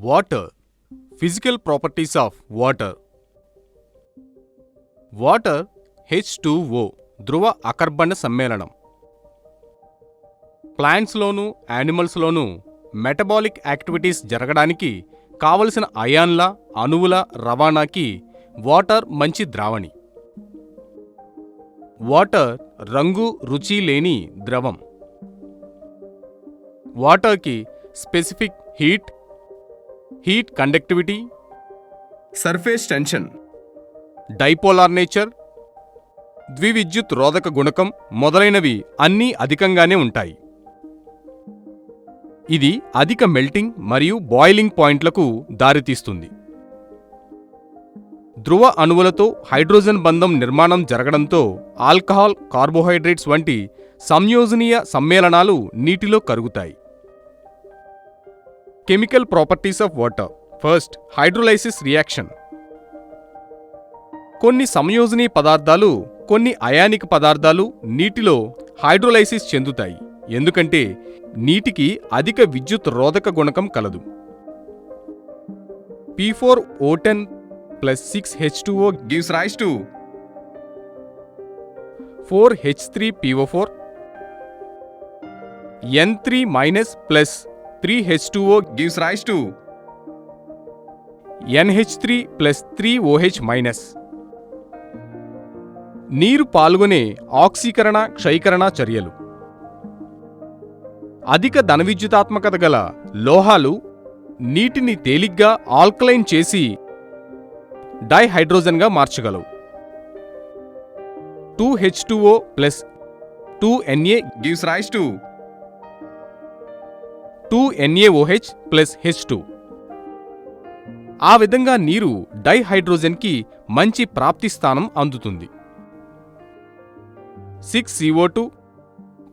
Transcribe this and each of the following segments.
Water. Physical properties of water. Water H2O ధ్రువ అకర్బన సమ్మేళనం. ప్లాంట్స్లోనూ యానిమల్స్లోనూ metabolic activities జరగడానికి కావలసిన అయాన్ల అణువుల రవాణాకి వాటర్ మంచి ద్రావణి. వాటర్ రంగు రుచి లేని ద్రవం. వాటర్కి specific heat conductivity, surface tension, dipolar nature, ద్వివిద్యుత్ రోధక గుణకం మొదలైనవి అన్నీ అధికంగానే ఉంటాయి. ఇది అధిక మెల్టింగ్ మరియు బాయిలింగ్ పాయింట్లకు దారితీస్తుంది. ధ్రువ అణువులతో హైడ్రోజన్ బంధం నిర్మాణం జరగడంతో ఆల్కహాల్, కార్బోహైడ్రేట్స్ వంటి సంయోజనీయ సమ్మేళనాలు నీటిలో కరుగుతాయి. Chemical properties of water. First, hydrolysis reaction. కొన్ని సంయోజనీ పదార్థాలు, కొన్ని అయానిక పదార్థాలు నీటిలో హైడ్రోలైసిస్ చెందుతాయి, ఎందుకంటే నీటికి అధిక విద్యుత్ రోధక గుణకం కలదు. P4O10 plus 6H2O gives rise to 4H3PO4. N3 minus plus 3H2O gives rise to NH3 plus 3OH minus. నీరు పాల్గొనే ఆక్సీకరణ క్షయీకరణ చర్యలు. అధిక ధనవిద్యుతాత్మకత గల లోహాలు నీటిని తేలిగ్గా ఆల్కలైన్ చేసి డైహైడ్రోజన్గా మార్చగలవు. 2H2O plus 2Na gives rise to 2NaOH plus H2. ఆ విధంగా నీరు డైహైడ్రోజన్కి మంచి ప్రాప్తి స్థానం అందుతుంది. 6CO2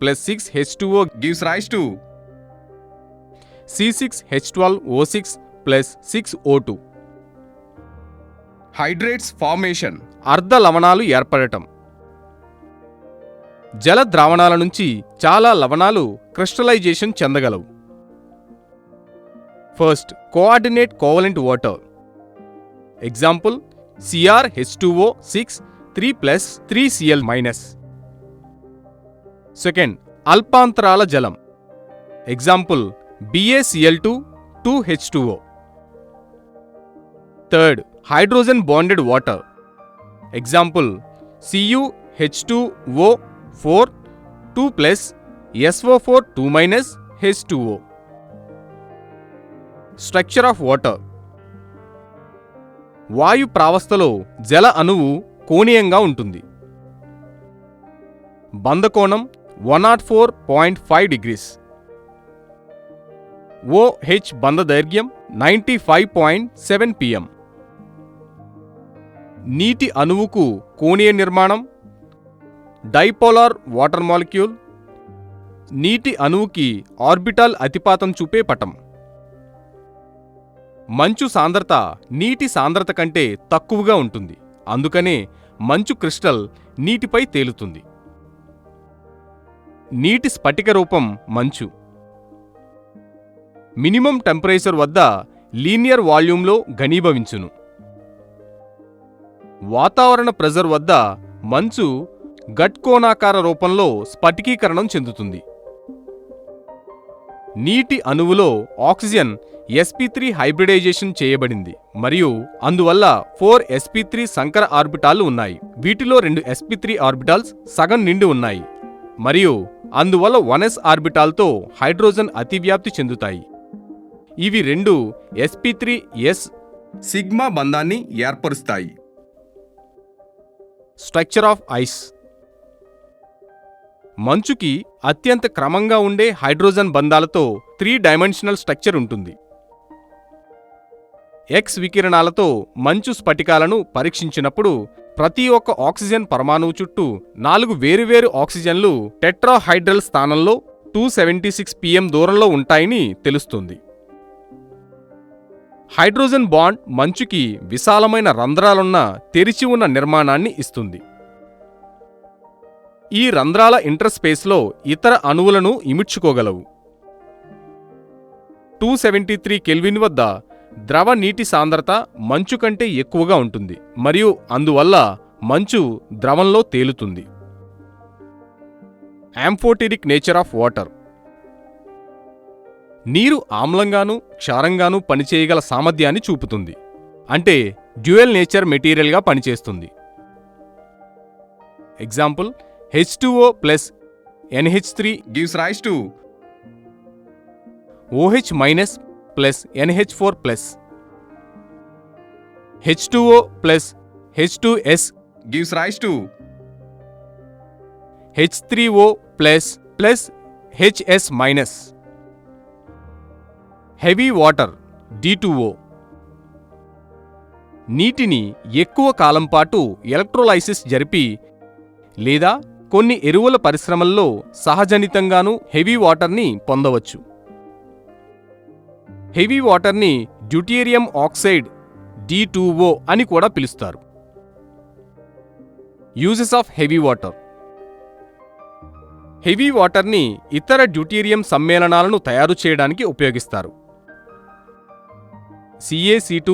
plus 6H2O gives rise to C6H12O6 plus 6O2. Hydrates formation. అర్ధ లవణాలు ఏర్పడటం. జల ద్రావణాల నుంచి చాలా లవణాలు క్రిస్టలైజేషన్ చెందగలవు. First, coordinate covalent water. Example CrH2O6 3 plus 3Cl minus. Second, అల్పాంతరాల జలం. ఎగ్జాంపుల్ BaCl2 2H2O. Third, hydrogen bonded water. Example CuH2O4 2 plus SO4 2 minus H2O. Structure of water. వాయు ప్రావస్థలో జల అణువు కోణీయంగా ఉంటుంది. బంధకోణం 104.5 degrees. OH బంధ దైర్ఘ్యం 95.7 pm. నీటి అణువుకు కోణీయ నిర్మాణం. డైపోలార్ వాటర్ మాలిక్యూల్. నీటి అణువుకి ఆర్బిటాల్ అతిపాతం చూపే పటం. మంచు సాంద్రత నీటి సాంద్రత కంటే తక్కువగా ఉంటుంది, అందుకనే మంచు క్రిస్టల్ నీటిపై తేలుతుంది. నీటి స్ఫటిక రూపం మంచు. మినిమం టెంపరేచర్ వద్ద లీనియర్ వాల్యూమ్లో ఘనీభవించును. వాతావరణ ప్రెజర్ వద్ద మంచు గట్కోణాకార రూపంలో స్ఫటికీకరణం చెందుతుంది. నీటి అణువులో ఆక్సిజన్ sp3 హైబ్రిడైజేషన్ చేయబడింది మరియు అందువల్ల 4 sp3 సంకర ఆర్బిటాలు ఉన్నాయి. వీటిలో 2 sp3 ఆర్బిటాల్స్ సగం నిండి ఉన్నాయి మరియు అందువల్ల 1s ఆర్బిటాల్తో హైడ్రోజన్ అతివ్యాప్తి చెందుతాయి. ఇవి రెండు sp3s సిగ్మా బంధాన్ని ఏర్పరుస్తాయి. Structure of ice. మంచుకి అత్యంత క్రమంగా ఉండే హైడ్రోజన్ బంధాలతో 3 డైమెన్షనల్ స్ట్రక్చర్ ఉంటుంది. X వికిరణాలతో మంచు స్ఫటికాలను పరీక్షించినప్పుడు ప్రతి ఒక్క ఆక్సిజన్ పరమాణువు చుట్టూ 4 వేరువేరు ఆక్సిజన్లు టెట్రాహైడ్రల్ స్థానంలో 276 pm దూరంలో ఉంటాయని తెలుస్తుంది. హైడ్రోజన్ బాండ్ మంచుకి విశాలమైన రంధ్రాలున్న తెరిచి ఉన్న నిర్మాణాన్ని ఇస్తుంది. ఈ రంధ్రాల ఇంటర్స్పేస్లో ఇతర అణువులను ఇముడ్చుకోగలవు. 273 కెల్విన్ వద్ద ద్రవ నీటి సాంద్రత మంచు కంటే ఎక్కువగా ఉంటుంది మరియు అందువల్ల మంచు ద్రవంలో తేలుతుంది. Amphoteric nature of water. నీరు ఆమ్లంగాను క్షారంగాను పనిచేయగల సామర్థ్యాన్ని చూపుతుంది. అంటే డ్యూయల్ నేచర్ మెటీరియల్గా పనిచేస్తుంది. Example, H2O plus NH3 gives rise to OH minus plus NH4 plus. H2O plus H2S gives rise to H3O plus HS minus. Heavy water D2O. నీటిని ఎక్కువ కాలం పాటు electrolysis జరిపి లేదా కొన్ని ఎరువుల పరిశ్రమల్లో సహజనితంగానూ హెవీ వాటర్ని పొందవచ్చు. హెవీ వాటర్ని డ్యూటేరియం ఆక్సైడ్ D2O అని కూడా పిలుస్తారు. Uses of heavy water. Heavy వాటర్ని ఇతర డ్యూటేరియం సమ్మేళనాలను తయారు చేయడానికి ఉపయోగిస్తారు. CaC2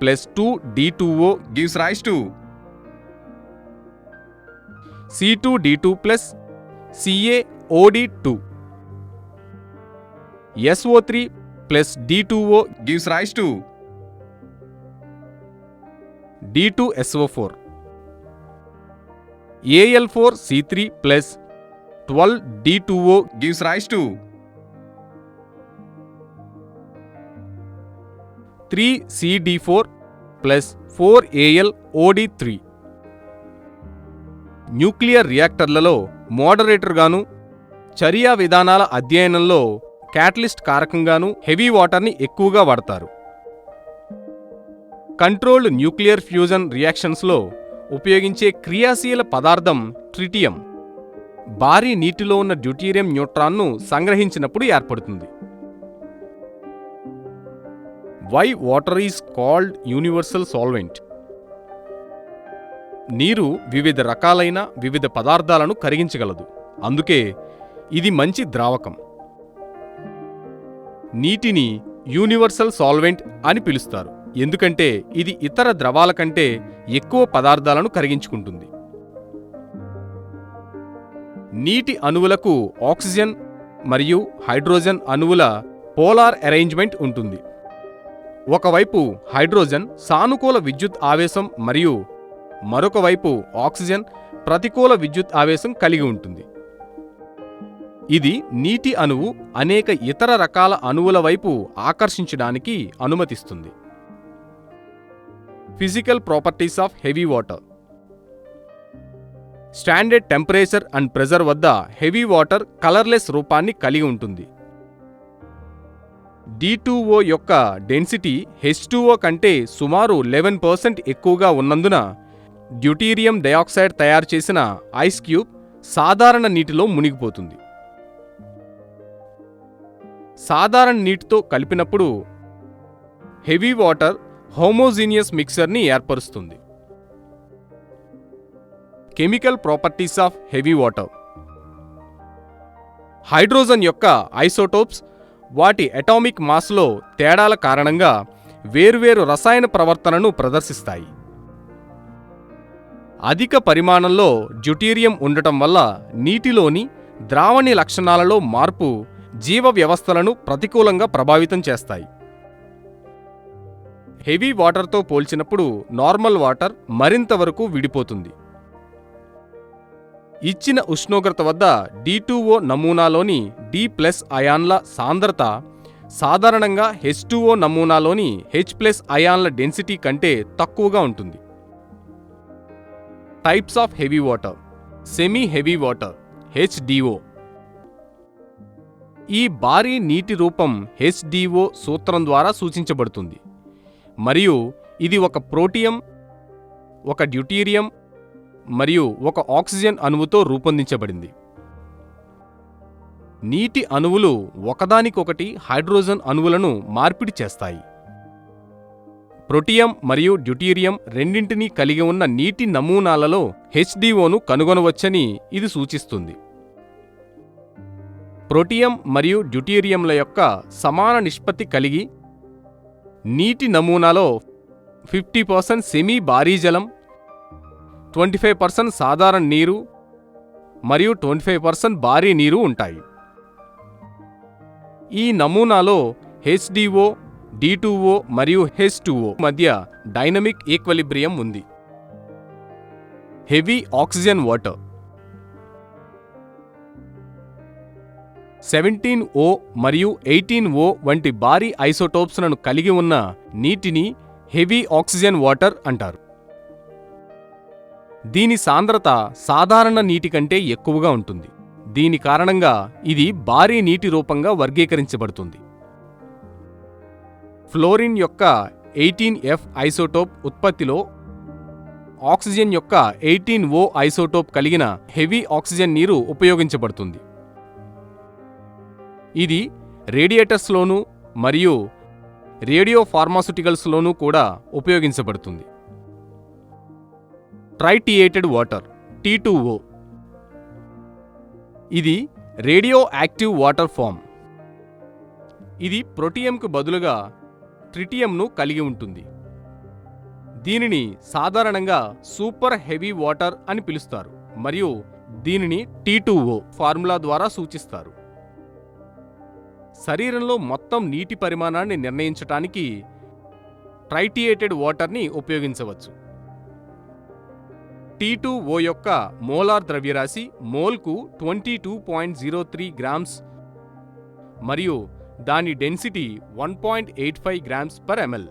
plus 2D2O gives rise to C2D2 plus CaOD2. SO3 plus D2O gives rise to D2SO4. Al4C3 plus 12D2O gives rise to 3CD4 plus 4AlOD3. Nuclear రియాక్టర్లలో మోడరేటర్గాను, చర్యా విధానాల అధ్యయనంలో క్యాటలిస్ట్ కారకంగాను హెవీ వాటర్ని ఎక్కువగా వాడతారు. కంట్రోల్డ్ న్యూక్లియర్ ఫ్యూజన్ రియాక్షన్స్లో ఉపయోగించే క్రియాశీల పదార్థం ట్రిటియం భారీ నీటిలో ఉన్న డ్యూటేరియం న్యూట్రాన్ను సంగ్రహించినప్పుడు ఏర్పడుతుంది. Why water is called universal solvent. నీరు వివిధ రకాలైన వివిధ పదార్థాలను కరిగించగలదు, అందుకే ఇది మంచి ద్రావకం. నీటిని యూనివర్సల్ సాల్వెంట్ అని పిలుస్తారు, ఎందుకంటే ఇది ఇతర ద్రవాల కంటే ఎక్కువ పదార్థాలను కరిగించుకుంటుంది. నీటి అణువులకు ఆక్సిజన్ మరియు హైడ్రోజన్ అణువుల పోలార్ అరేంజ్మెంట్ ఉంటుంది. ఒకవైపు హైడ్రోజన్ సానుకూల విద్యుత్ ఆవేశం మరియు మరొక వైపు ఆక్సిజన్ ప్రతికూల విద్యుత్ ఆవేశం కలిగి ఉంటుంది. ఇది నీటి అణువు అనేక ఇతర రకాల అణువుల వైపు ఆకర్షించడానికి అనుమతిస్తుంది. Physical properties of heavy water. Standard temperature and pressure వద్ద హెవీ వాటర్ కలర్లెస్ రూపాన్ని కలిగి ఉంటుంది. D2O యొక్క డెన్సిటీ H2O కంటే సుమారు 11% ఎక్కువగా ఉన్నందున డ్యూటీరియం డయాక్సైడ్ తయారు చేసిన ఐస్ క్యూబ్ సాధారణ నీటిలో మునిగిపోతుంది. సాధారణ నీటితో కలిపినప్పుడు హెవీ వాటర్ హోమోజీనియస్ మిక్సర్ని ఏర్పరుస్తుంది. Chemical properties of heavy water. Hydrogen యొక్క ఐసోటోప్స్ వాటి అటామిక్ మాస్లో తేడాల కారణంగా వేర్వేరు రసాయన ప్రవర్తనను ప్రదర్శిస్తాయి. అధిక పరిమాణంలో డ్యూటీరియం ఉండటం వల్ల నీటిలోని ద్రావణి లక్షణాలలో మార్పు జీవ వ్యవస్థలను ప్రతికూలంగా ప్రభావితం చేస్తాయి. హెవీ వాటర్తో పోల్చినప్పుడు నార్మల్ వాటర్ మరింత వరకు విడిపోతుంది. ఇచ్చిన ఉష్ణోగ్రత వద్ద D2O నమూనాలోని D+ అయాన్ల సాంద్రత సాధారణంగా H2O నమూనాలోని H+ అయాన్ల డెన్సిటీ కంటే తక్కువగా ఉంటుంది. Types of heavy water. Semi heavy water HDO. ఈ భారీ నీటి రూపం HDO సూత్రం ద్వారా సూచించబడుతుంది మరియు ఇది ఒక ప్రోటియం, ఒక డ్యూటీరియం మరియు ఒక ఆక్సిజన్ అణువుతో రూపొందించబడింది. నీటి అణువులు ఒకదానికొకటి హైడ్రోజన్ అణువులను మార్పిడి చేస్తాయి. ప్రోటియం మరియు డ్యూటీరియం రెండింటినీ కలిగి ఉన్న నీటి నమూనాలలో HDOను కనుగొనవచ్చని ఇది సూచిస్తుంది. ప్రోటియం మరియు డ్యూటీరియంల యొక్క సమాన నిష్పత్తి కలిగి నీటి నమూనాలో 50% సెమీ భారీ జలం, 25% సాధారణ నీరు మరియు 25% భారీ నీరు ఉంటాయి. ఈ నమూనాలో H2O, D2O మరియు H2O మధ్య డైనమిక్ ఈక్విలిబ్రియం ఉంది. హెవీ ఆక్సిజన్ వాటర్ 17O మరియు 18O వంటి భారీ ఐసోటోప్స్లను కలిగి ఉన్న నీటిని హెవీ ఆక్సిజన్ వాటర్ అంటారు. దీని సాంద్రత సాధారణ నీటి కంటే ఎక్కువగా ఉంటుంది. దీని కారణంగా ఇది భారీ నీటి రూపంగా వర్గీకరించబడుతుంది. ఫ్లోరిన్ యొక్క 18F ఐసోటోప్ ఉత్పత్తిలో ఆక్సిజన్ యొక్క 18O ఐసోటోప్ కలిగిన హెవీ ఆక్సిజన్ నీరు ఉపయోగించబడుతుంది. ఇది రేడియేటర్స్లోనూ మరియు రేడియో ఫార్మాస్యూటికల్స్లోనూ కూడా ఉపయోగించబడుతుంది. ట్రైటియేటెడ్ వాటర్ T2O ఇది రేడియో యాక్టివ్ వాటర్ ఫామ్. ఇది ప్రోటియంకు బదులుగా ట్రిటియంను కలిగి ఉంటుంది. దీనిని సాధారణంగా సూపర్ హెవీ వాటర్ అని పిలుస్తారు మరియు దీనిని T2O ఫార్ములా ద్వారా సూచిస్తారు. శరీరంలో మొత్తం నీటి పరిమాణాన్ని నిర్ణయించటానికి ట్రైటియేటెడ్ వాటర్ని ఉపయోగించవచ్చు. T2O యొక్క మోలార్ ద్రవ్యరాశి మోల్కు 22.03 గ్రామ్స్ మరియు దాని డెన్సిటీ 1.85 గ్రామ్స్/ml.